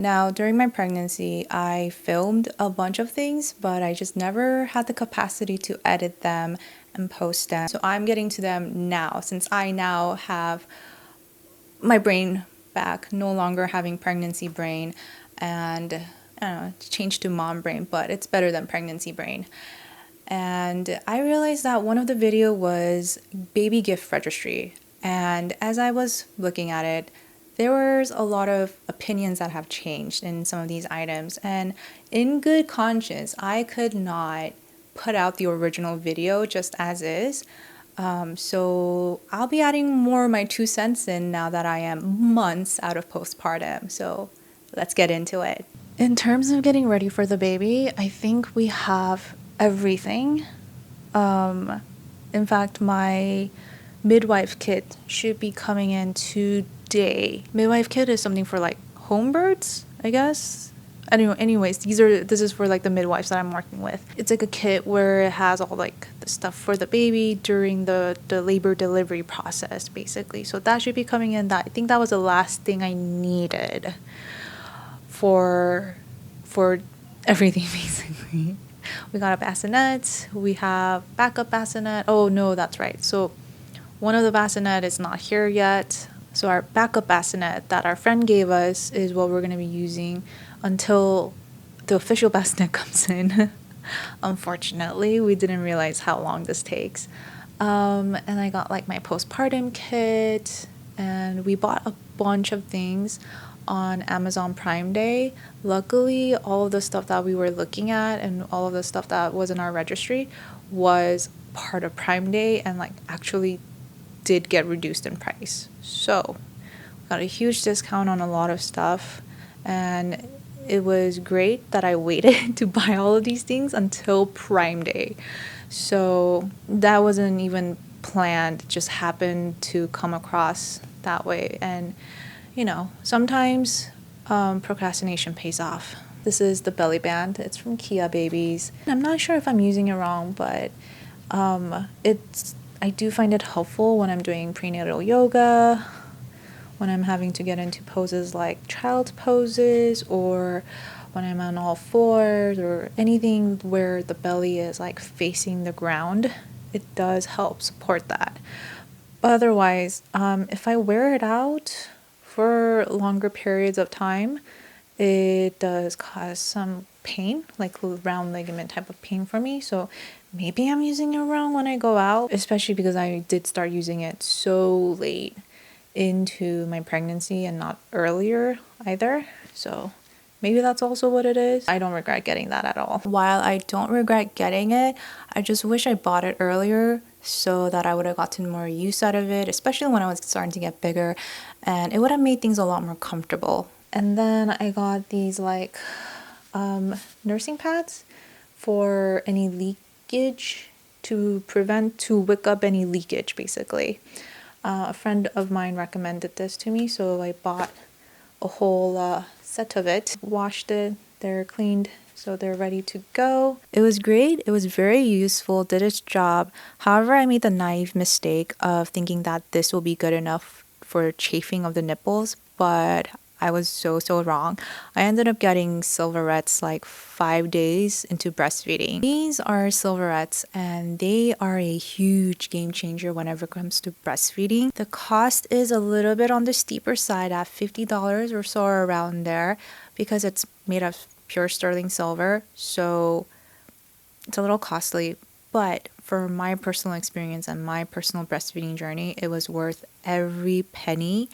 Now, during my pregnancy, I filmed a bunch of things, but I just never had the capacity to edit them and post them. So I'm getting to them now, since I now have my brain back, no longer having pregnancy brain, and I don't know, it's changed to mom brain, but it's better than pregnancy brain. And I realized that one of the video was baby gift registry. And as I was looking at it, there was a lot of opinions that have changed in some of these items. And in good conscience, I could not put out the original video just as is. So I'll be adding more of my 2 cents in now that I am months out of postpartum. So let's get into it. In terms of getting ready for the baby, I think we have everything. In fact, my midwife kit should be coming in today. Midwife kit is something for like home births, I guess. Anyways, this is for like the midwives that I'm working with. It's like a kit where it has all like the stuff for the baby during the labor delivery process, basically. So that should be coming in. I think that was the last thing I needed for everything, basically. We got a bassinet, we have backup bassinet. Oh no, that's right. So one of the bassinet is not here yet. So our backup bassinet that our friend gave us is what we're going to be using until the official bassinet comes in. Unfortunately, we didn't realize how long this takes. And I got like my postpartum kit, and we bought a bunch of things on Amazon Prime Day. Luckily, all of the stuff that we were looking at and all of the stuff that was in our registry was part of Prime Day and like actually did get reduced in price. So we got a huge discount on a lot of stuff, and it was great that I waited to buy all of these things until Prime Day. So that wasn't even planned, it just happened to come across that way. And you know, sometimes procrastination pays off. This is the belly band. It's from Kia Babies. I'm not sure if I'm using it wrong, but I do find it helpful when I'm doing prenatal yoga, when I'm having to get into poses like child poses, or when I'm on all fours, or anything where the belly is like facing the ground. It does help support that. Otherwise, if I wear it out for longer periods of time, it does cause some pain, like round ligament type of pain for me. So maybe I'm using it wrong when I go out, especially because I did start using it so late into my pregnancy and not earlier either. So maybe that's also what it is. I don't regret getting that at all. While I don't regret getting it, I just wish I bought it earlier so that I would have gotten more use out of it, especially when I was starting to get bigger, and it would have made things a lot more comfortable. And then I got these like nursing pads for any leakage, to wick up any leakage, basically. A friend of mine recommended this to me, so I bought a whole set of it, washed it, they're cleaned, so they're ready to go. It was great. It was very useful, did its job. However, I made the naive mistake of thinking that this will be good enough for chafing of the nipples, but I was so wrong. I ended up getting Silverettes like 5 days into breastfeeding. These are Silverettes, and they are a huge game changer whenever it comes to breastfeeding. The cost is a little bit on the steeper side at $50 or so, around there, because it's made of pure sterling silver, so it's a little costly. But for my personal experience and my personal breastfeeding journey, it was worth every penny,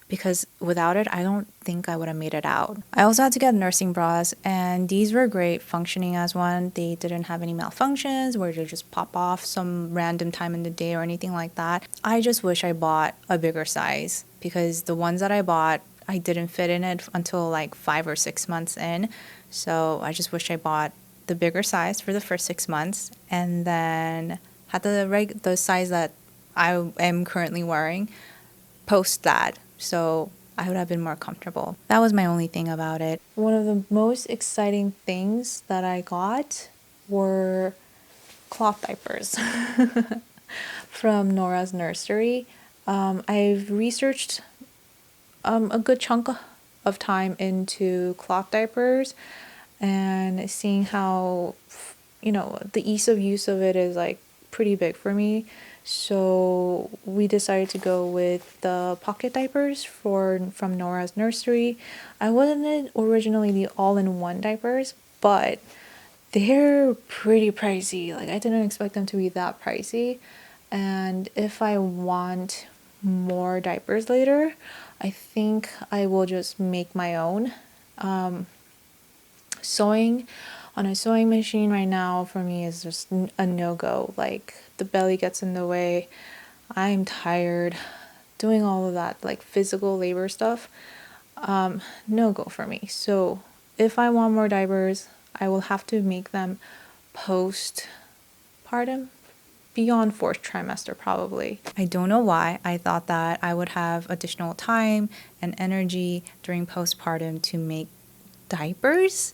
because without it, I don't think I would have made it out. I also had to get nursing bras, and these were great functioning as one. They didn't have any malfunctions where they just pop off some random time in the day or anything like that. I just wish I bought a bigger size, because the ones that I bought, I didn't fit in it until like 5 or 6 months in. So I just wish I bought the bigger size for the first 6 months, and then had the size that I am currently wearing post that. So I would have been more comfortable. That was my only thing about it. One of the most exciting things that I got were cloth diapers from Nora's Nursery. I've researched a good chunk of time into cloth diapers and seeing how, the ease of use of it is like pretty big for me. So we decided to go with the pocket diapers from Nora's Nursery. I wanted originally the all-in-one diapers, but they're pretty pricey. Like, I didn't expect them to be that pricey. And if I want more diapers later, I think I will just make my own. Sewing on a sewing machine right now for me is just a no-go. Like, the belly gets in the way. I'm tired doing all of that, like physical labor stuff. No go for me. So if I want more diapers, I will have to make them postpartum, beyond fourth trimester probably. I don't know why I thought that I would have additional time and energy during postpartum to make diapers,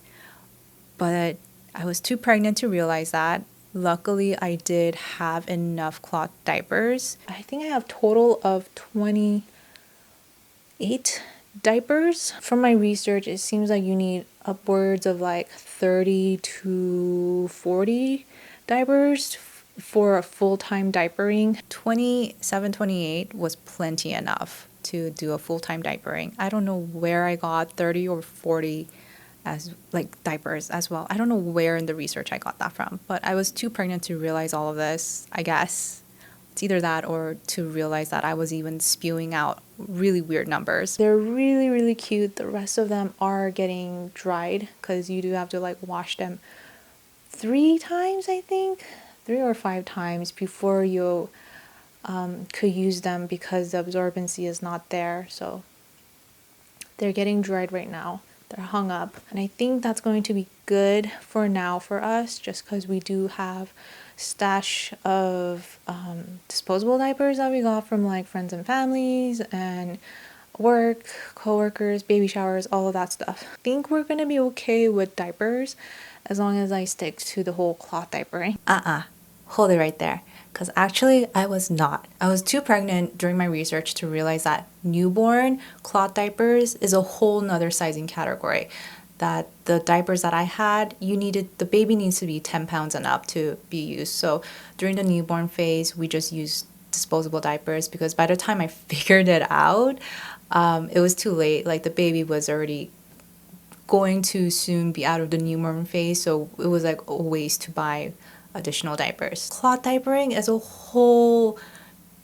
but I was too pregnant to realize that. Luckily, I did have enough cloth diapers. I think I have total of 28 diapers. From my research, it seems like you need upwards of like 30 to 40 diapers for a full-time diapering. 27, 28 was plenty enough to do a full-time diapering. I don't know where I got 30 or 40 as like diapers as well. I don't know where in the research I got that from, but I was too pregnant to realize all of this, I guess. It's either that or to realize that I was even spewing out really weird numbers. They're really, really cute. The rest of them are getting dried because you do have to like wash them 3 times, I think. 3 or 5 times before you could use them because the absorbency is not there. So they're getting dried right now. They're hung up, and I think that's going to be good for now for us, just because we do have stash of disposable diapers that we got from like friends and families and work, co-workers, baby showers, all of that stuff. I think we're gonna be okay with diapers as long as I stick to the whole cloth diapering. Hold it right there. Because actually, I was not. I was too pregnant during my research to realize that newborn cloth diapers is a whole nother sizing category. That the diapers that I had, the baby needs to be 10 pounds and up to be used. So during the newborn phase, we just used disposable diapers because by the time I figured it out, it was too late. Like, the baby was already going to soon be out of the newborn phase, so it was like a waste to buy additional diapers. Cloth diapering is a whole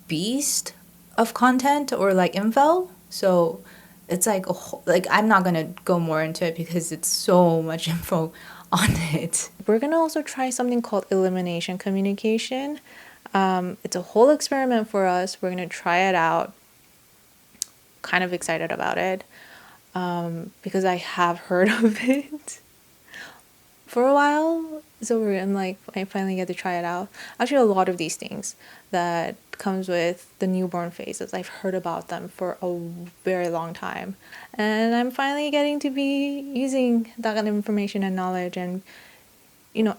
beast of content or like info, so it's like I'm not gonna go more into it because it's so much info on it. We're gonna also try something called elimination communication. It's a whole experiment for us. We're gonna try it out. Kind of excited about it because I have heard of it for a while, so I finally get to try it out. Actually, a lot of these things that comes with the newborn phases, I've heard about them for a very long time, and I'm finally getting to be using that kind of information and knowledge and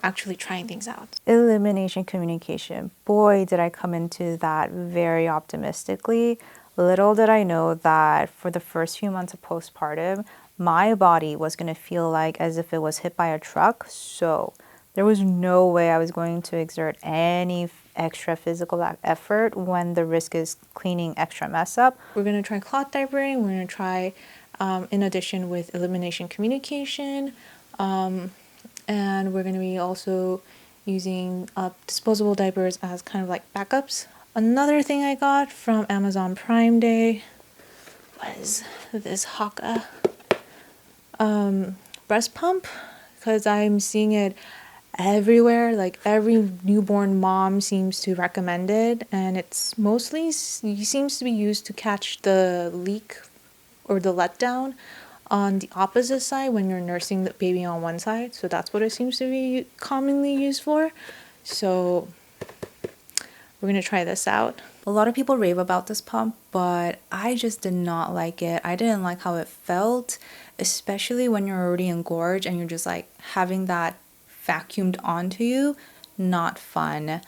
actually trying things out. Elimination communication. Boy, did I come into that very optimistically. Little did I know that for the first few months of postpartum, my body was going to feel like as if it was hit by a truck. So there was no way I was going to exert any extra physical effort when the risk is cleaning extra mess up. We're going to try cloth diapering. We're going to try, in addition with elimination communication. And we're going to be also using disposable diapers as kind of like backups. Another thing I got from Amazon Prime Day was this Haakaa breast pump, because I'm seeing it everywhere. Like, every newborn mom seems to recommend it, and it seems to be used to catch the leak or the letdown on the opposite side when you're nursing the baby on one side. So that's what it seems to be commonly used for. So we're gonna try this out. A lot of people rave about this pump, but I just did not like it. I didn't like how it felt, especially when you're already engorged and you're just like having that vacuumed onto you. Not fun.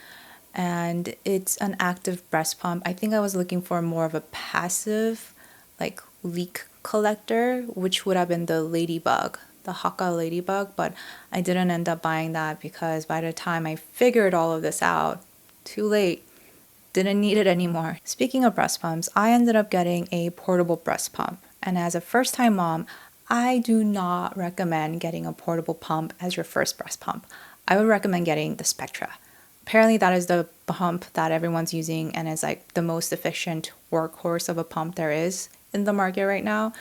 And it's an active breast pump. I think I was looking for more of a passive, like, leak collector, which would have been the ladybug, the Haakaa ladybug, but I didn't end up buying that because by the time I figured all of this out, too late. Didn't need it anymore. Speaking of breast pumps, I ended up getting a portable breast pump. And as a first-time mom, I do not recommend getting a portable pump as your first breast pump. I would recommend getting the Spectra. Apparently that is the pump that everyone's using and is like the most efficient workhorse of a pump there is in the market right now.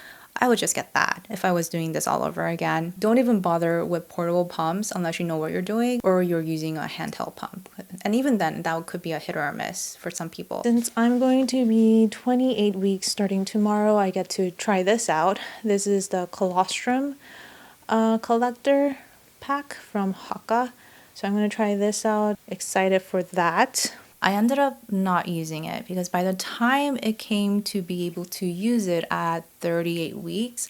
I would just get that if I was doing this all over again. Don't even bother with portable pumps unless you know what you're doing or you're using a handheld pump. And even then, that could be a hit or a miss for some people. Since I'm going to be 28 weeks starting tomorrow, I get to try this out. This is the colostrum collector pack from Haakaa. So I'm going to try this out. Excited for that. I ended up not using it because by the time it came to be able to use it at 38 weeks,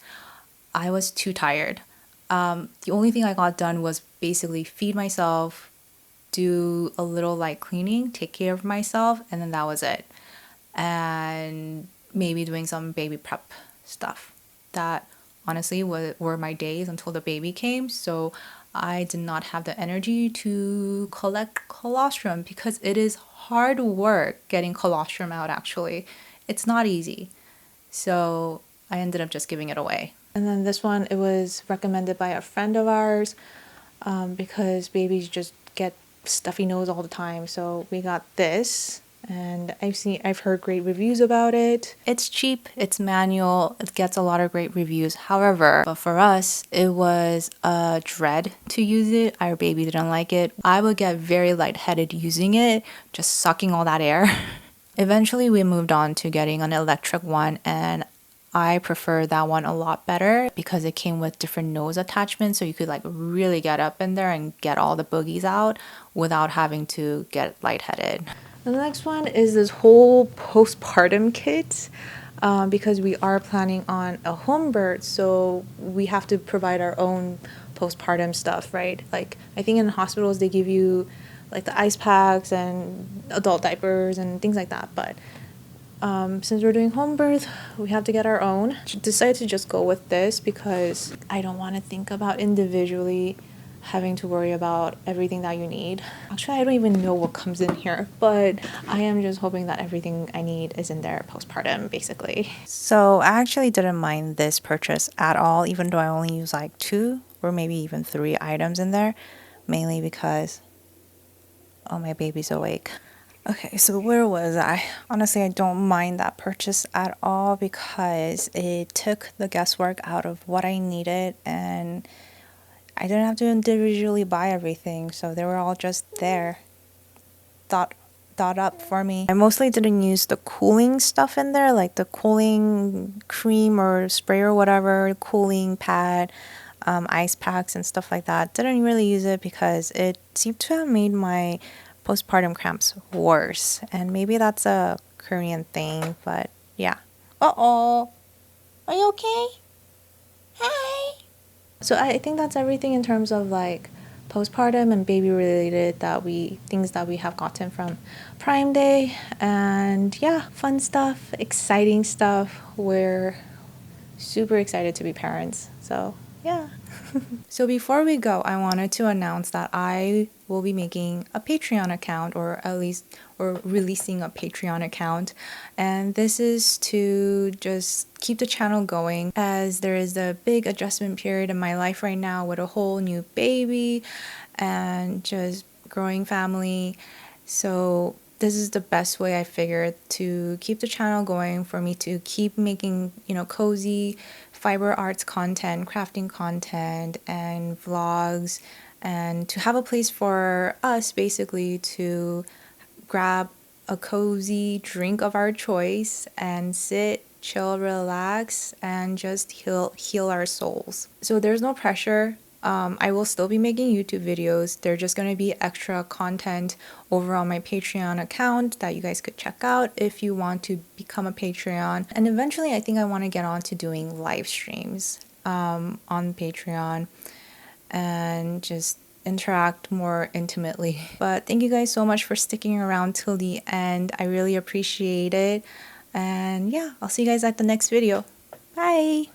I was too tired. The only thing I got done was basically feed myself, do a little light cleaning, take care of myself, and then that was it. And maybe doing some baby prep stuff. That honestly were my days until the baby came. So I did not have the energy to collect colostrum because it is hard work getting colostrum out actually. It's not easy. So I ended up just giving it away. And then this one, it was recommended by a friend of ours because babies just get stuffy nose all the time. So we got this. And I've heard great reviews about it. It's cheap, it's manual, it gets a lot of great reviews. However, but for us, it was a dread to use it. Our baby didn't like it. I would get very lightheaded using it, just sucking all that air. Eventually, we moved on to getting an electric one, and I prefer that one a lot better because it came with different nose attachments, so you could like really get up in there and get all the boogies out without having to get lightheaded. And the next one is this whole postpartum kit because we are planning on a home birth, so we have to provide our own postpartum stuff, right? Like I think in hospitals they give you like the ice packs and adult diapers and things like that, but since we're doing home birth, we have to get our own. Decided to just go with this because I don't want to think about individually having to worry about everything that you need. Actually, I don't even know what comes in here, but I am just hoping that everything I need is in there postpartum, basically. So I actually didn't mind this purchase at all, even though I only use like 2 or maybe even 3 items in there, mainly because, oh, my baby's awake. Okay, so where was I? Honestly, I don't mind that purchase at all because it took the guesswork out of what I needed and I didn't have to individually buy everything, so they were all just there, thought up for me. I mostly didn't use the cooling stuff in there, like the cooling cream or spray or whatever, cooling pad, ice packs and stuff like that. Didn't really use it because it seemed to have made my postpartum cramps worse, and maybe that's a Korean thing, but yeah. Uh-oh, are you okay? Hi. So I think that's everything in terms of like postpartum and baby related things that we have gotten from Prime Day. And yeah, fun stuff, exciting stuff. We're super excited to be parents. So yeah. So before we go, I wanted to announce that I will be making a Patreon account, or releasing a Patreon account, and this is to just keep the channel going as there is a big adjustment period in my life right now with a whole new baby and just growing family. So this is the best way I figured to keep the channel going, for me to keep making, cozy fiber arts content, crafting content, and vlogs, and to have a place for us basically to grab a cozy drink of our choice and sit, chill, relax, and just heal our souls. So there's no pressure. I will still be making YouTube videos. They're just going to be extra content over on my Patreon account that you guys could check out if you want to become a Patreon. And eventually I think I want to get on to doing live streams on Patreon and just interact more intimately. But thank you guys so much for sticking around till the end. I really appreciate it. And yeah, I'll see you guys at the next video. Bye!